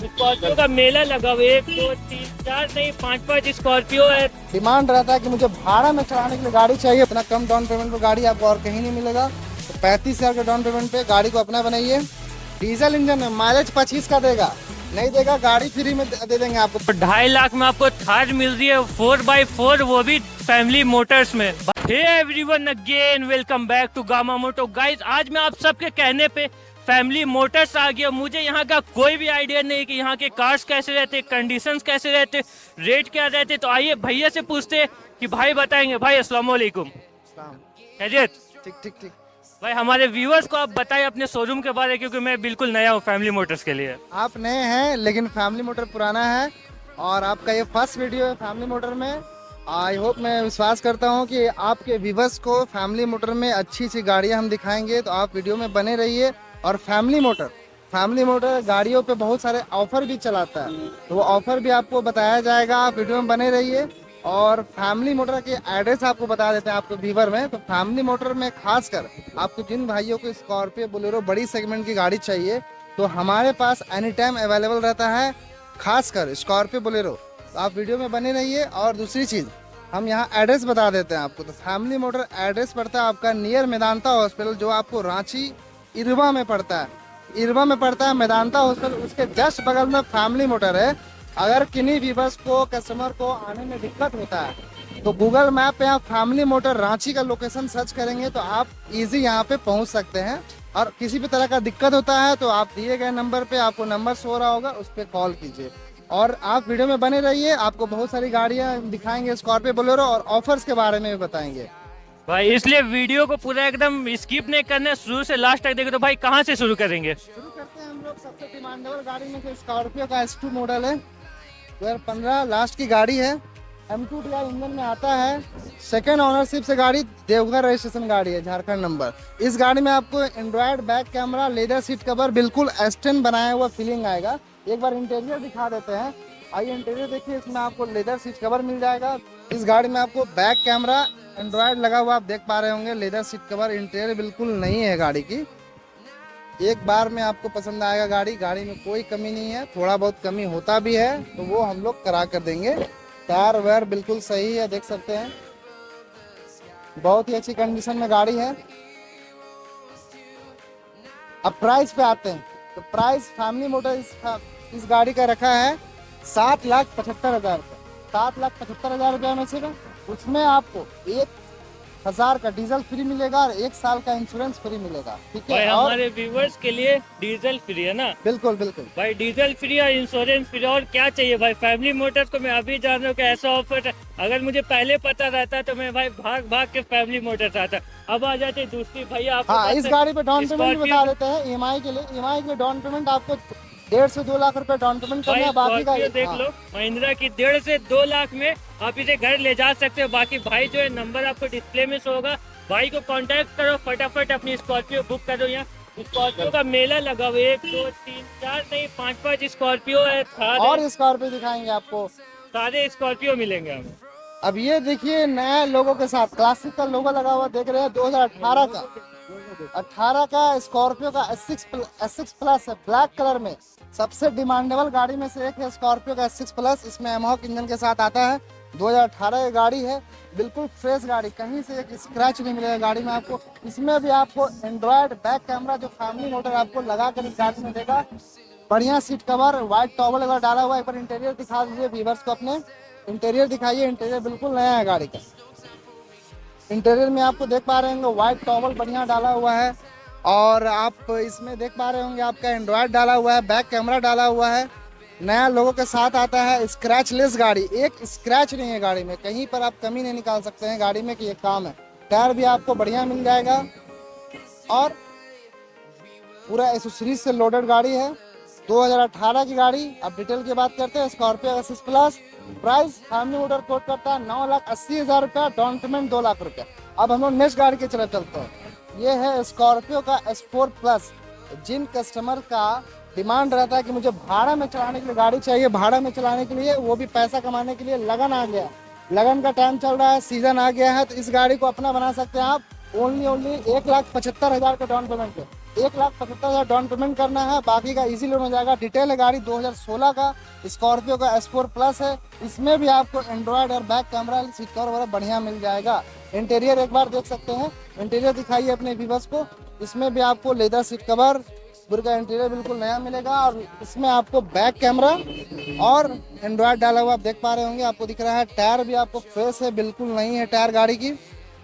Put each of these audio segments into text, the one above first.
Scorpio का मेला लगा हुआ है। 1 2 3 4 नहीं 5 स्कॉर्पियो है। डिमांड रहता है कि मुझे भाड़ा में चलाने के लिए गाड़ी चाहिए। इतना कम डाउन पेमेंट पे गाड़ी आपको और कहीं नहीं मिलेगा। तो 35,000 के डाउन पेमेंट पे गाड़ी को अपना बनाइए। डीजल इंजन है, माइलेज 25 का देगा, नहीं देगा गाड़ी फ्री में दे देंगे आपको। 2.5 लाख में आपको थार मिल रही है 4x4, वो भी फैमिली मोटर्स में। Hey everyone, again welcome back to Gama Moto. Guys, आज मैं आप सबके कहने पे फैमिली मोटर्स आ गया। मुझे यहाँ का कोई भी आइडिया नहीं कि यहाँ के कार्स कैसे रहते, कंडीशंस कैसे रहते, रेट क्या रहते। तो आइए भैया से पूछते कि भाई बताएंगे। भाई अस्सलाम वालेकुम। खैरियत? ठीक ठीक ठीक। भाई हमारे व्यूअर्स को आप बताएं अपने शोरूम के बारे में, क्योंकि मैं बिल्कुल नया हूँ फैमिली मोटर्स के लिए। आप नए हैं लेकिन फैमिली मोटर पुराना है और आपका ये फर्स्ट वीडियो है फैमिली मोटर में। आई होप, मैं विश्वास करता हूँ कि आपके व्यूअर्स को फैमिली मोटर में अच्छी अच्छी गाड़ियाँ हम दिखाएंगे, तो आप वीडियो में बने रहिए। और फैमिली मोटर गाड़ियों पे बहुत सारे ऑफर भी चलाता है, तो वो ऑफर भी आपको बताया जाएगा। आप वीडियो में बने रहिए। और फैमिली मोटर के एड्रेस आपको बता देते हैं आपको व्यूवर में। तो फैमिली मोटर में खासकर आपको जिन भाइयों को स्कॉर्पियो बोलेरो बड़ी सेगमेंट की गाड़ी चाहिए, तो हमारे पास एनी टाइम अवेलेबल रहता है, खासकर स्कॉर्पियो बोलेरो। तो आप वीडियो में बने रहिए। और दूसरी चीज़, हम यहाँ एड्रेस बता देते हैं आपको। तो फैमिली मोटर एड्रेस पड़ता है आपका नियर मेदांता हॉस्पिटल, जो आपको रांची इरवा में पड़ता है। इरवा में पड़ता है मेदांता हॉस्पिटल, उसके जस्ट बगल में फैमिली मोटर है। अगर किन्हीं व्यूअर्स को, कस्टमर को आने में दिक्कत होता है, तो गूगल मैप पे आप फैमिली मोटर रांची का लोकेशन सर्च करेंगे तो आप इजी यहाँ पे पहुँच सकते हैं। और किसी भी तरह का दिक्कत होता है तो आप दिए गए नंबर पे, आपको नंबर शो हो रहा होगा, उस पर कॉल कीजिए। और आप वीडियो में बने रहिए, आपको बहुत सारी गाड़ियाँ दिखाएंगे स्कॉर्पियो बोलेरो, और ऑफर्स के बारे में भी बताएंगे भाई इसलिए वीडियो को पूरा एकदम स्किप नहीं करना, शुरू से लास्ट तक देखे। तो भाई कहाँ से शुरू करेंगे? शुरू करते हैं हम लोग सबसे डिमांडेबल गाड़ी में से स्कॉर्पियो का S2 मॉडल है, 2015 लास्ट की गाड़ी है। M2 DI इंजन में आता है, सेकेंड ओनरशिप से गाड़ी, देवघर रजिस्ट्रेशन गाड़ी है, झारखंड नंबर। इस गाड़ी में आपको Android back camera, leather seat cover, बिल्कुल S10 बनाया हुआ फीलिंग आएगा। एक बार इंटीरियर दिखा देते हैं, आइए इंटीरियर देखिए। इसमें आपको लेदर सीट कवर मिल जाएगा। इस गाड़ी में आपको बैक कैमरा एंड्रॉयड लगा हुआ आप देख पा रहे होंगे, लेदर सीट कवर, इंटीरियर बिल्कुल नहीं है गाड़ी की। एक बार में आपको पसंद आएगा गाड़ी। गाड़ी में कोई कमी नहीं है, थोड़ा बहुत कमी होता भी है तो वो हम लोग करा कर देंगे। टायर वायर बिल्कुल सही है, देख सकते हैं, बहुत ही अच्छी कंडीशन में गाड़ी है। अब प्राइस पे आते हैं। तो प्राइस फैमिली मोटर इस गाड़ी का रखा है 7,75,000 रुपये। 7,75,000 रुपये में सिर्फ उसमें आपको 1,000 का डीजल फ्री मिलेगा और 1 साल का इंश्योरेंस फ्री मिलेगा। ठीक है, भाई और हमारे व्यूवर्स के लिए डीजल फ्री है ना? बिल्कुल बिल्कुल भाई डीजल फ्री और इंश्योरेंस फ्री, और क्या चाहिए भाई? फैमिली मोटर्स को मैं अभी जान रहा हूँ कि ऐसा ऑफर है। अगर मुझे पहले पता रहता तो मैं भाई भाग भाग के फैमिली मोटर्स आता। अब आ जाते दूसरी भैया। हाँ, इस गाड़ी पे डाउन पेमेंट भी बता देते हैं। EMI के लिए, EMI के लिए डाउन पेमेंट आपको 1.5 से 2 लाख रुपए डाउन पेमेंट करना है, बाकी का देख लो, महिंद्रा की 1.5 से 2 लाख में आप इसे घर ले जा सकते हो। बाकी भाई जो है नंबर आपको डिस्प्ले में शो होगा, भाई को कांटेक्ट करो, फटाफट अपनी स्कॉर्पियो बुक करो। यहाँ स्कॉर्पियो का मेला लगा हुआ है। 1 2 3 4 नहीं 5 स्कॉर्पियो है। और स्कॉर्पियो दिखाएंगे आपको, सारे स्कॉर्पियो मिलेंगे हमें। अब ये देखिए नया लोगों के साथ क्लासिक का लोगो लगा हुआ देख रहे हैं, 2018 का, 18 का स्कॉर्पियो का S6 प्लस है, ब्लैक कलर में। सबसे डिमांडेबल गाड़ी में से एक है स्कॉर्पियो का S6 प्लस। इसमें एमहॉक इंजन के साथ आता है, 2018 की गाड़ी है, बिल्कुल फ्रेश गाड़ी, कहीं से एक स्क्रैच नहीं मिलेगा गाड़ी में आपको। इसमें भी आपको एंड्रॉयड बैक कैमरा जो फैमिली मोटर आपको लगा कर इस गाड़ी में देगा। बढ़िया सीट कवर, व्हाइट टॉवल अगर डाला हुआ है। एक बार इंटीरियर दिखा दीजिए व्यूअर्स को, अपने इंटीरियर दिखाइए। इंटीरियर बिल्कुल नया है गाड़ी का। इंटीरियर में आपको देख पा रहे होंगे व्हाइट टॉवल बढ़िया डाला हुआ है, और आप इसमें देख पा रहे होंगे आपका एंड्रॉयड डाला हुआ है, बैक कैमरा डाला हुआ है, नया लोगों के साथ आता है। स्क्रैचलेस गाड़ी, एक स्क्रैच नहीं है गाड़ी में, कहीं पर आप कमी नहीं निकाल सकते हैं गाड़ी में कि ये काम है। टायर भी आपको बढ़िया मिल जाएगा और पूरा एसेसरीज से लोडेड गाड़ी है। 2018 की गाड़ी। अब डिटेल की बात करते हैं Scorpio S6 plus. Price family motor quote करता है 9,80,000 रुपया, डाउन पेमेंट 2 लाख रुपया। अब हम लोग नेक्स्ट गाड़ी के तरफ चलते हैं। ये है स्कॉर्पियो का S4 प्लस। जिन कस्टमर का डिमांड रहता है कि मुझे भाड़ा में चलाने के लिए गाड़ी चाहिए, भाड़ा में चलाने के लिए, वो भी पैसा कमाने के लिए, लगन आ गया, लगन का टाइम चल रहा है, सीजन आ गया है, तो इस गाड़ी को अपना बना सकते हैं आप ओनली 1,75,000 के डाउन पेमेंट पे। 1,75,000 डाउन पेमेंट करना है, बाकी का इजी लोन हो जाएगा। डिटेल है गाड़ी 2016 का स्कॉर्पियो का S4 प्लस है। इसमें भी आपको एंड्रॉयड और बैक कैमरा, सीट कवर वगैरह बढ़िया मिल जाएगा। इंटीरियर एक बार देख सकते हैं, इंटीरियर दिखाइए अपने व्यूअर्स को। इसमें भी आपको लेदर सीट कवर, पूरे का इंटीरियर बिल्कुल नया मिलेगा। और इसमें आपको बैक कैमरा और एंड्रॉयड डाला हुआ आप देख पा रहे होंगे, आपको दिख रहा है। टायर भी आपको फ्रेश है, बिल्कुल नई है टायर गाड़ी की।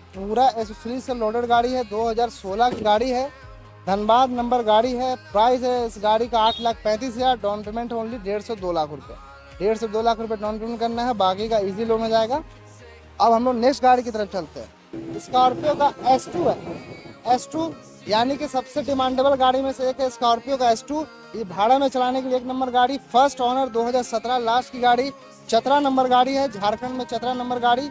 पूरा एसेसरीज से लोडेड गाड़ी है, 2016 की गाड़ी है, धनबाद नंबर गाड़ी है। प्राइस है इस गाड़ी का 8,35,000, डाउन पेमेंट ओनली 1.5 से 2 लाख रुपये। 1.5 से 2 लाख रुपये डाउन पेमेंट करना है, बाकी का इजी लोन हो जाएगा। अब हम लोग नेक्स्ट गाड़ी की तरफ चलते हैं। स्कॉर्पियो का S2 है। S2 यानी कि सबसे डिमांडेबल गाड़ी में से एक है स्कॉर्पियो का S2। ये भाड़ा में चलाने के लिए एक नंबर गाड़ी, फर्स्ट ओनर 2017 लास्ट की गाड़ी, चतरा नंबर गाड़ी है, झारखंड में चतरा नंबर गाड़ी।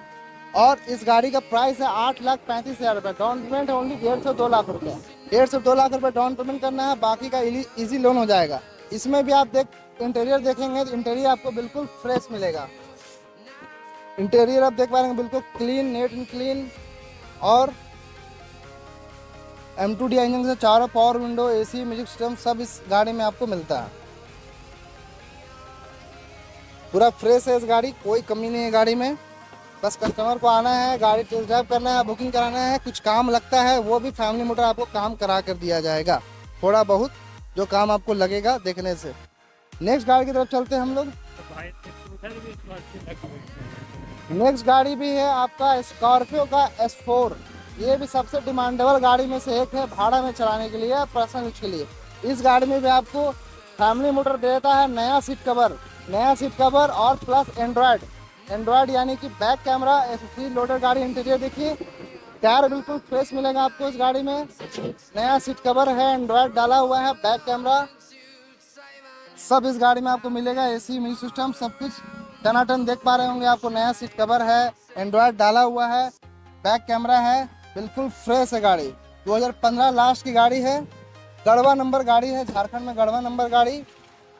और इस गाड़ी का प्राइस है 8,35,000 रुपये, डाउन पेमेंट ओनली 1.5 से 2 लाख रुपये। 1.5 से 2 लाख रुपये डाउन पेमेंट करना है, बाकी का इजी लोन हो जाएगा। इसमें भी आप इंटीरियर देखेंगे तो इंटीरियर आपको बिल्कुल फ्रेश मिलेगा। इंटीरियर आप देख पा रहे हैं, बिल्कुल क्लीन, नीट एंड क्लीन। और M2D इंजन से चारों power window, AC, music system सब इस गाड़ी में आपको मिलता है। पूरा फ्रेश है इस गाड़ी, कोई कमी नहीं है गाड़ी में। बस कस्टमर को आना है, गाड़ी टेस्ट ड्राइव करना है, बुकिंग कराना है। कुछ काम लगता है वो भी फैमिली मोटर आपको काम करा कर दिया जाएगा, थोड़ा बहुत जो काम आपको लगेगा देखने से। नेक्स्ट गाड़ी की तरफ चलते हैं हम लोग। नेक्स्ट गाड़ी भी है आपका स्कॉर्पियो का S4। ये भी सबसे डिमांडेबल गाड़ी में से एक है, भाड़ा में चलाने के लिए, पर्सनल यूज के लिए। इस गाड़ी में भी आपको फैमिली मोटर देता है नया सीट कवर और प्लस एंड्रॉयड यानी कि बैक कैमरा, एसएसडी लोडेड गाड़ी। इंटीरियर देखिए, टायर बिल्कुल फ्रेश मिलेगा आपको इस गाड़ी में। नया सीट कवर है, एंड्रॉयड डाला हुआ है, बैक कैमरा सब इस गाड़ी में आपको मिलेगा। AC, म्यूजिक सिस्टम सब कुछ टनाटन देख पा रहे होंगे। आपको नया सीट कवर है, एंड्रॉयड डाला हुआ है, बैक कैमरा है, बिल्कुल फ्रेश है गाड़ी। 2015 लास्ट की गाड़ी है, गढ़वा नंबर गाड़ी है, झारखंड में गढ़वा नंबर गाड़ी।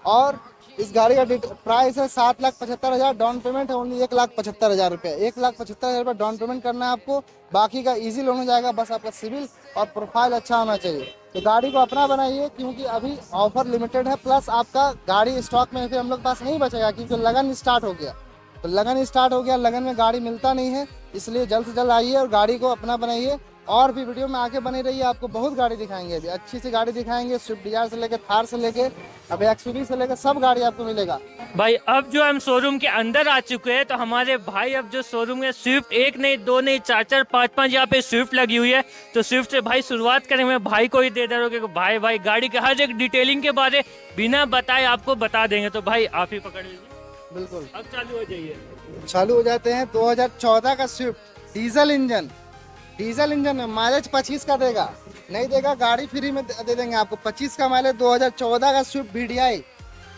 और इस गाड़ी का प्राइस है 7,75,000, डाउन पेमेंट है ओनली 1,75,000 रुपये। 1,75,000 रुपये डाउन पेमेंट करना है आपको, बाकी का इजी लोन हो जाएगा। बस आपका सिविल और प्रोफाइल अच्छा होना चाहिए। तो गाड़ी को अपना बनाइए, क्योंकि अभी ऑफर लिमिटेड है, प्लस आपका गाड़ी स्टॉक में फिर हम लोग पास नहीं बचेगा, क्योंकि लगन स्टार्ट हो गया। तो लगन में गाड़ी मिलता नहीं है, इसलिए जल्द से जल्द आइए और गाड़ी को अपना बनाइए। और भी वीडियो में आगे बने रहिए, आपको बहुत गाड़ी दिखाएंगे, अभी अच्छी सी गाड़ी दिखाएंगे। स्विफ्ट डिजायर से लेकर थार से लेकर अभी XUV से लेकर सब गाड़ी आपको मिलेगा। भाई अब जो हम शोरूम के अंदर आ चुके हैं, तो हमारे भाई अब जो शोरूम है स्विफ्ट एक नहीं, दो नहीं, चार चार पाँच पाँच यहाँ पे स्विफ्ट लगी हुई है। तो स्विफ्ट से भाई शुरुआत करेंगे, भाई को ही दे दे रहे, भाई गाड़ी के हर एक डिटेलिंग के बारे बिना बताए आपको बता देंगे। तो भाई आप ही पकड़ लीजिए। बिल्कुल, अब चालू हो जाइए। चालू हो जाते हैं। 2014 का स्विफ्ट डीजल इंजन में माइलेज 25 का देगा, नहीं देगा गाड़ी फ्री में दे देंगे आपको। 25 का माइलेज 2014 का स्विफ्ट VDI,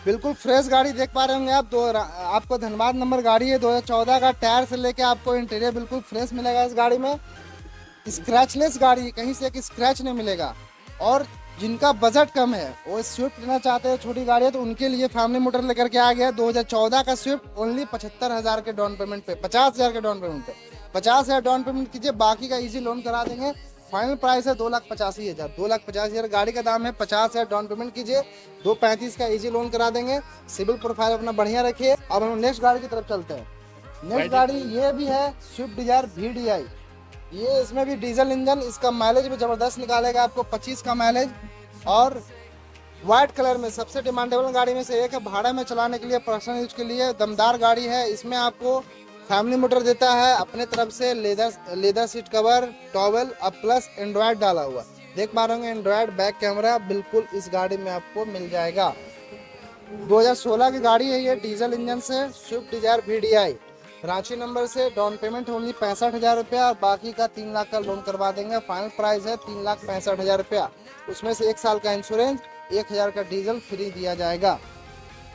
बिल्कुल फ्रेश गाड़ी देख पा रहे होंगे आप। आपको धनबाद नंबर गाड़ी है, 2014 का। टायर से लेके आपको इंटीरियर बिल्कुल फ्रेश मिलेगा इस गाड़ी में। स्क्रैचलेस गाड़ी, कहीं से एक स्क्रैच नहीं मिलेगा। और जिनका बजट कम है वो स्विफ्ट लेना चाहते हैं, छोटी गाड़ी है, तो उनके लिए फैमिली मोटर लेकर के आ गया 2014 का स्विफ्ट ओनली 75,000 के डाउन पेमेंट पे, 50,000 के डाउन पेमेंट पे। 50,000 डाउन पेमेंट कीजिए, बाकी का इजी लोन करा देंगे। फाइनल प्राइस है 2,85,000। 2,85,000 गाड़ी का दाम है। 50,000 डाउन पेमेंट कीजिए, 2,35 का इजी लोन करा देंगे। सिविल प्रोफाइल अपना बढ़िया रखिए। अब हम नेक्स्ट गाड़ी की तरफ चलते हैं। नेक्स्ट गाड़ी ये भी है स्विफ्ट डिजायर VDI। ये इसमें भी डीजल इंजन, इसका माइलेज भी जबरदस्त निकालेगा आपको, 25 का माइलेज। और व्हाइट कलर में सबसे डिमांडेबल गाड़ी में से एक है, भाड़ा में चलाने के लिए, पर्सनल यूज के लिए दमदार गाड़ी है। इसमें आपको फैमिली मोटर देता है अपने तरफ से, लेदर सीट कवर, टॉवेल, अब प्लस एंड्रॉयड डाला हुआ देख पा रहे होंगे। एंड्रॉयड बैक कैमरा बिल्कुल इस गाड़ी में आपको मिल जाएगा। 2016 की गाड़ी है ये, डीजल इंजन से, Swift Dzire VDI, Ranchi number से। डाउन पेमेंट ओनली 65,000 रुपया, और बाकी का 3 लाख का लोन करवा देंगे। फाइनल प्राइस है 3,65,000 रुपया। उसमें से 1 साल का इंश्योरेंस, 1,000 का डीजल फ्री दिया जाएगा।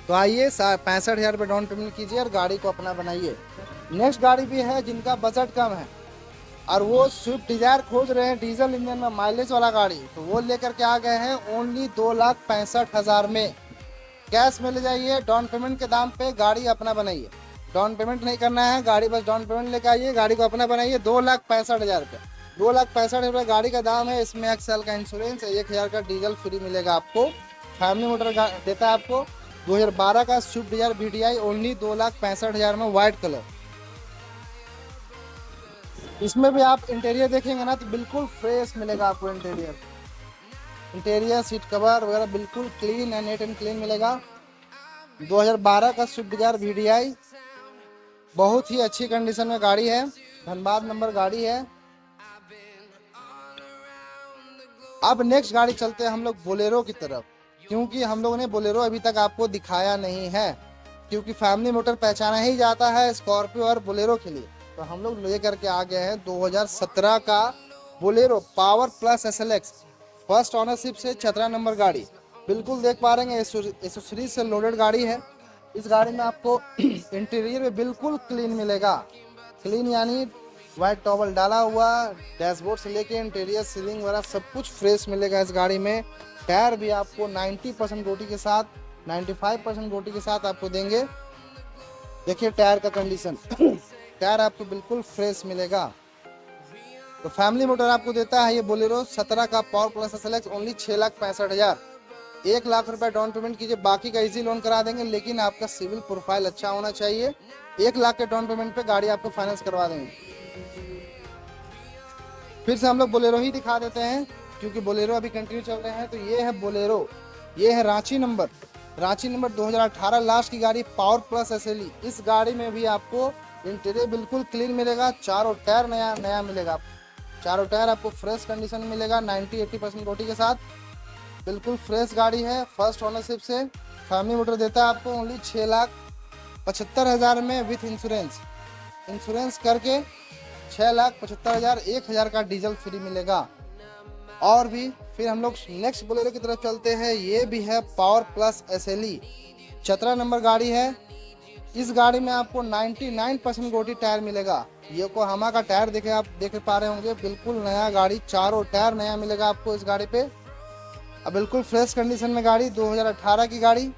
तो आइए 65,000 रुपये डाउन पेमेंट कीजिए और गाड़ी को अपना बनाइए। नेक्स्ट गाड़ी भी है जिनका बजट कम है और वो स्विफ्ट डिजायर खोज रहे हैं डीजल इंजन में माइलेज वाला गाड़ी, तो वो लेकर के आ गए हैं ओनली 2,65,000 में। कैश में ले जाइए, डाउन पेमेंट के दाम पे गाड़ी अपना बनाइए। डाउन पेमेंट नहीं करना है, गाड़ी बस डाउन पेमेंट लेकर आइए, गाड़ी को अपना बनाइए। 2,65,000 रुपये 2,65,000 गाड़ी का दाम है। इसमें 1 साल का इंश्योरेंस है, 1,000 का डीजल फ्री मिलेगा आपको। फैमिली मोटर देता है आपको 2012 का स्विफ्ट डिजायर VDI ओनली 2,65,000 में व्हाइट कलर। इसमें भी आप इंटीरियर देखेंगे ना तो बिल्कुल फ्रेश मिलेगा आपको। इंटीरियर सीट कवर वगैरह बिल्कुल clean and neat and clean मिलेगा। 2012 का स्विफ्ट डिजायर VDI बहुत ही अच्छी कंडीशन में गाड़ी है, धनबाद नंबर गाड़ी है। अब नेक्स्ट गाड़ी चलते हैं हम लोग बोलेरो की तरफ, क्योंकि हम लोगों ने बोलेरो अभी तक आपको दिखाया नहीं है, क्योंकि फैमिली मोटर पहचाना ही जाता है स्कॉर्पियो और बोलेरो के लिए। तो हम लोग लेकर के आ गए हैं 2017 का Bolero power plus SLX first ownership से 17 नंबर गाड़ी। बिल्कुल देख पा रहे हैं एसेसरीज से लोडेड गाड़ी है। इस गाड़ी में आपको इंटीरियर में बिल्कुल क्लीन मिलेगा। क्लीन यानी व्हाइट टॉवल डाला हुआ, डैशबोर्ड से लेके इंटीरियर सीलिंग वगैरह सब कुछ फ्रेश मिलेगा इस गाड़ी में। टायर भी आपको 90% गोटी के साथ 95% गोटी के साथ आपको देंगे। देखिए टायर का कंडीशन टायर आपको बिल्कुल फ्रेश मिलेगा। तो फैमिली मोटर आपको देता है ये बोलेरो 17 का power plus SLX only 6,65,000। 1 lakh रुपए डाउन पेमेंट कीजिए, बाकी का इजी लोन करा देंगे, लेकिन आपका सिविल प्रोफाइल अच्छा होना चाहिए। 1 लाख के डाउन पेमेंट पे गाड़ी आपको फाइनेंस करवा देंगे। फिर से हम लोग बोलेरो ही दिखा देते हैं, क्योंकि बोलेरो अभी कंटिन्यू चल रहे हैं। तो ये है बोलेरो, ये है रांची नंबर 2018 लास्ट की गाड़ी पावर प्लस SLE। इस गाड़ी में भी आपको इंटीरियर बिल्कुल क्लीन मिलेगा, चारों टायर नया मिलेगा। चारों टायर आपको फ्रेश कंडीशन में मिलेगा 90-80% गोटी के साथ। बिल्कुल फ्रेश गाड़ी है, फर्स्ट ओनरशिप से। फैमिली मोटर देता है आपको ओनली 6,75,000 में विथ इंश्योरेंस करके 6,75,000। 1,000 का डीजल फ्री मिलेगा। और भी फिर हम लोग नेक्स्ट बोलेरो की तरफ चलते हैं। ये भी है पावर प्लस SLE 17 नंबर गाड़ी है। इस गाड़ी में आपको 99% गोटी टायर मिलेगा। योकोहामा का टायर आप देख पा रहे होंगे, बिल्कुल नया गाड़ी, चारों टायर नया मिलेगा आपको इस गाड़ी पे। अब बिल्कुल फ्रेश कंडीशन में गाड़ी, 2018 की गाड़ी।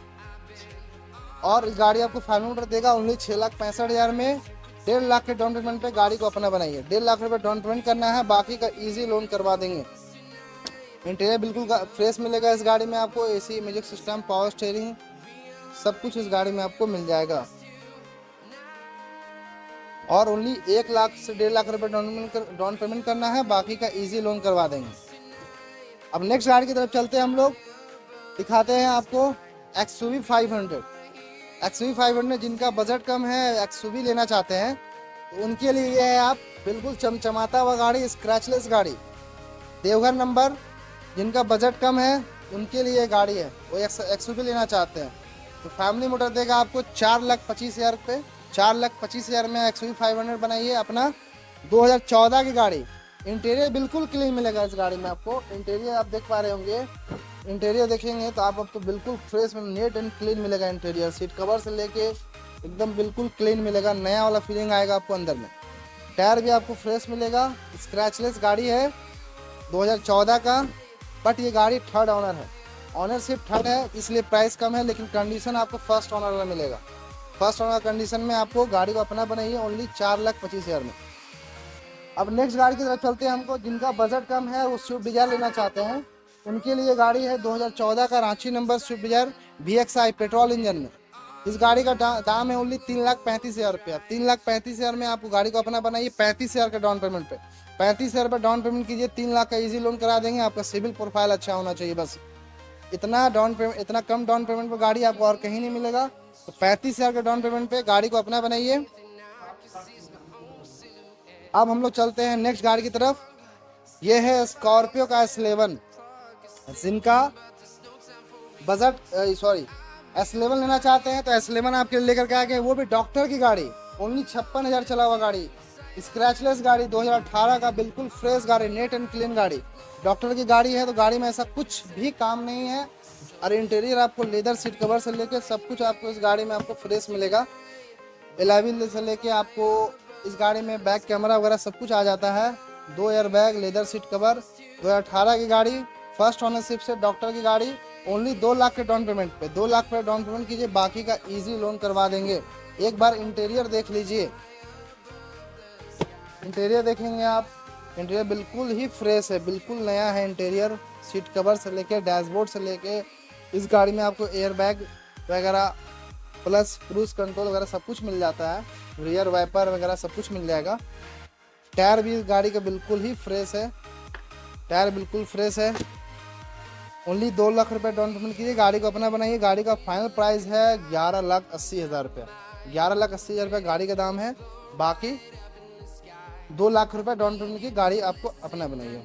और इस गाड़ी आपको फैमिली मोटर देगा ओनली 6,65,000 में। 1.5 लाख के डाउन पेमेंट पे गाड़ी को अपना बनाइए। 1.5 लाख रुपए डाउन पेमेंट करना है, बाकी का इजी लोन करवा देंगे। इंटीरियर बिल्कुल फ्रेश मिलेगा इस गाड़ी में आपको। AC, music system, power steering सब कुछ इस गाड़ी में आपको मिल जाएगा। और ओनली 1 लाख से 1.5 लाख रुपए डाउन पेमेंट करना है, बाकी का इजी लोन करवा देंगे। अब नेक्स्ट गाड़ी की तरफ चलते हैं हम लोग, दिखाते हैं आपको XUV 500। XUV 500 जिनका बजट कम है, XUV लेना चाहते हैं, तो उनके लिए ये है आप बिल्कुल चमचमाता हुआ गाड़ी, स्क्रैचलेस गाड़ी, देवघर नंबर। जिनका बजट कम है उनके लिए गाड़ी है, वो XUV लेना चाहते हैं। तो फैमिली मोटर देगा आपको 4,25,000 रुपये। 4,25,000 में XUV 500 बनाइए अपना। 2014 की गाड़ी, इंटीरियर बिल्कुल क्लीन मिलेगा इस गाड़ी में आपको। इंटीरियर आप देख पा रहे होंगे, इंटीरियर देखेंगे तो आप तो बिल्कुल फ्रेश में नीट एंड क्लीन मिलेगा। इंटीरियर सीट कवर से लेके एकदम बिल्कुल क्लीन मिलेगा, नया वाला फीलिंग आएगा आपको अंदर में। टायर भी आपको फ्रेश मिलेगा, स्क्रैचलेस गाड़ी है 2014 का। बट ये गाड़ी 3rd ऑनर है, ऑनरशिप 3rd है, इसलिए प्राइस कम है, लेकिन कंडीशन आपको फर्स्ट ऑनर में मिलेगा। फर्स्ट ऑनर कंडीशन में आपको गाड़ी को अपना बनाइए ओनली 4,25,000 में। अब नेक्स्ट गाड़ी की तरफ चलते हैं। हमको जिनका बजट कम है, वो स्विफ्ट डिजायर लेना चाहते हैं, उनके लिए गाड़ी है 2014 का Ranchi number Swift Dzire VXI petrol engine में। इस गाड़ी का दाम है ओनली 3,35,000 रुपया। 3,35,000 में आपको गाड़ी को अपना बनाइए 35,000 का डाउन पेमेंट पे। 35,000 रुपये डाउन पेमेंट कीजिए, 3 लाख का इजी लोन करा देंगे। आपका सिविल प्रोफाइल अच्छा होना चाहिए, बस इतना कम डाउन पेमेंट पे गाड़ी आपको और कहीं नहीं मिलेगा। तो 35,000 के डाउन पेमेंट पे गाड़ी को अपना बनाइए। अब हम लोग चलते हैं नेक्स्ट गाड़ी की तरफ। ये है स्कॉर्पियो का S11। जिनका बजट S11 लेना चाहते हैं तो S11 आपके लेकर के आ गए, वो भी डॉक्टर की गाड़ी, ओनली 56,000 चला हुआ गाड़ी, स्क्रैचलेस गाड़ी, 2018 का बिल्कुल फ्रेश गाड़ी, नीट एंड क्लीन गाड़ी, डॉक्टर की गाड़ी है। तो गाड़ी में ऐसा कुछ भी काम नहीं है। और इंटीरियर आपको लेदर सीट कवर से लेके सब कुछ आपको इस गाड़ी में आपको फ्रेश मिलेगा। एलाविल से लेके आपको इस गाड़ी में बैक कैमरा वगैरह सब कुछ आ जाता है। 2 air bag, leather seat cover, 2018 की गाड़ी, फर्स्ट ओनरशिप से, डॉक्टर की गाड़ी, ओनली 2 लाख के डाउन पेमेंट पे। 2 लाख पे डाउन पेमेंट कीजिए, बाकी का इजी लोन करवा देंगे। एक बार इंटीरियर देख लीजिए, इंटीरियर देखेंगे आप इंटीरियर बिल्कुल ही फ्रेश है, बिल्कुल नया है इंटीरियर। सीट कवर से लेके डैशबोर्ड से लेके इस गाड़ी में आपको एयर बैग वगैरह प्लस क्रूज कंट्रोल वगैरह सब कुछ मिल जाता है। रियर वाइपर वगैरह सब कुछ मिल जाएगा। टायर भी इस गाड़ी का बिल्कुल ही फ्रेश है, टायर बिल्कुल फ्रेश है। ओनली 2 लाख रुपए डाउन पेमेंट कीजिए, गाड़ी को अपना बनाइए। गाड़ी का फाइनल प्राइस है 11,80,000 रुपया। 11,80,000 रुपया गाड़ी का दाम है। बाकी 2 लाख रुपए डाउन पेमेंट की गाड़ी आपको अपना बनाइए।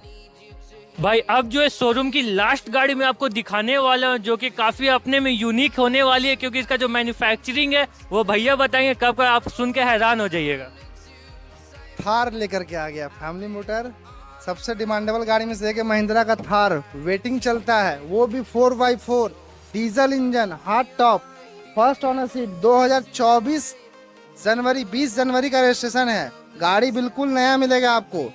भाई अब जो है शोरूम की लास्ट गाड़ी में आपको दिखाने वाला हूं, जो कि काफी अपने में यूनिक होने वाली है, क्योंकि इसका जो मैन्युफैक्चरिंग है वो भैया बताएंगे, कब का आप सुन के हैरान हो जाइएगा। थार लेकर के आ गया फैमिली मोटर। सबसे डिमांडेबल गाड़ी में से एक है महिंद्रा का थार। वेटिंग चलता है, वो भी 4x4 diesel engine hard top, first ownership 2024 जनवरी 20 जनवरी का रजिस्ट्रेशन है। गाड़ी बिल्कुल नया मिलेगा आपको,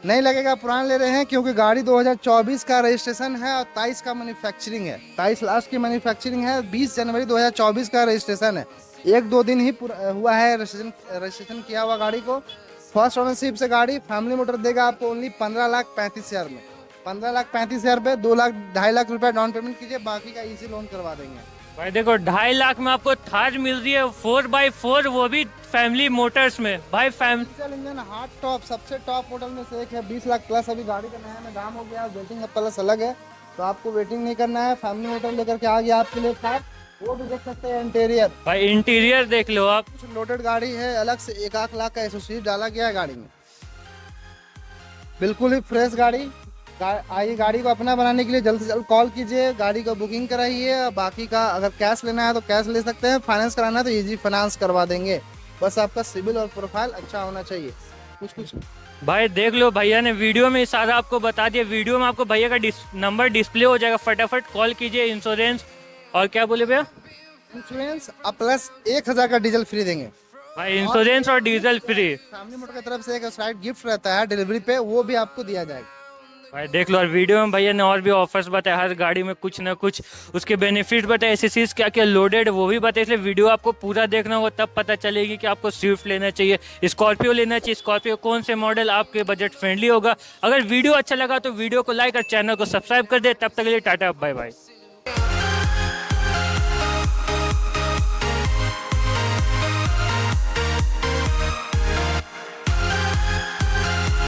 नहीं लगेगा पुराना ले रहे हैं, क्योंकि गाड़ी 2024 का रजिस्ट्रेशन है और 23 का मैन्युफैक्चरिंग है। 23 लास्ट की मैन्युफैक्चरिंग है, 20 जनवरी 2024 का रजिस्ट्रेशन है। 1-2 दिन ही हुआ है रजिस्ट्रेशन किया हुआ गाड़ी को। फर्स्ट ओनरशिप से गाड़ी फैमिली मोटर देगा आपको ओनली 15,35,000 में। 15,35,000 रुपये, 2,00,000 लाख रुपए डाउन पेमेंट कीजिए, बाकी का इजी लोन करवा देंगे। भाई देखो 2.5 लाख में आपको थार मिल रही है 4x4, वो भी फैमिली मोटर्स में। भाई डीजल इंजन हार्ड टॉप, सबसे टॉप मॉडल में से एक है। 20 लाख प्लस अभी गाड़ी का नया में दाम हो गया। वेटिंग का प्लस अलग है, तो आपको वेटिंग नहीं करना है। फैमिली मोटर लेकर के आ गया आपके लिए थार। वो भी देख सकते हैं इंटीरियर, भाई इंटीरियर देख लो आप। कुछ लोडेड गाड़ी है, अलग से 1 लाख का एसोसिएट डाला गया है गाड़ी में। बिल्कुल ही फ्रेश गाड़ी। आइए, गाड़ी को अपना बनाने के लिए जल्द से जल्द कॉल कीजिए, गाड़ी को बुकिंग कराइए। बाकी का अगर कैश लेना है तो कैश ले सकते हैं, फाइनेंस कराना है तो इजी फाइनेंस करवा देंगे। बस आपका सिविल और प्रोफाइल अच्छा होना चाहिए। कुछ भाई देख लो, भैया ने वीडियो में सारा आपको बता दिया। वीडियो में आपको भैया का नंबर डिस्प्ले हो जाएगा, फटाफट कॉल कीजिए। इंश्योरेंस और क्या बोले भैया? इंश्योरेंस प्लस 1,000 का डीजल फ्री देंगे। भाई इंश्योरेंस और डीजल फ्री। फैमिली मोटर की तरफ से एक साइड गिफ्ट रहता है डिलीवरी पे, वो भी आपको दिया जाएगा। भाई देख लो, और वीडियो में भैया ने और भी ऑफर्स बताए, हर गाड़ी में कुछ ना कुछ उसके बेनिफिट बताए, एसएससीज क्या क्या लोडेड वो भी बताए। इसलिए वीडियो आपको पूरा देखना होगा, तब पता चलेगी कि आपको स्विफ्ट लेना चाहिए, स्कॉर्पियो लेना चाहिए, स्कॉर्पियो कौन से मॉडल आपके बजट फ्रेंडली होगा। अगर वीडियो अच्छा लगा तो वीडियो को लाइक और चैनल को सब्सक्राइब कर दे। तब तक के लिए टाटा बाय बाय।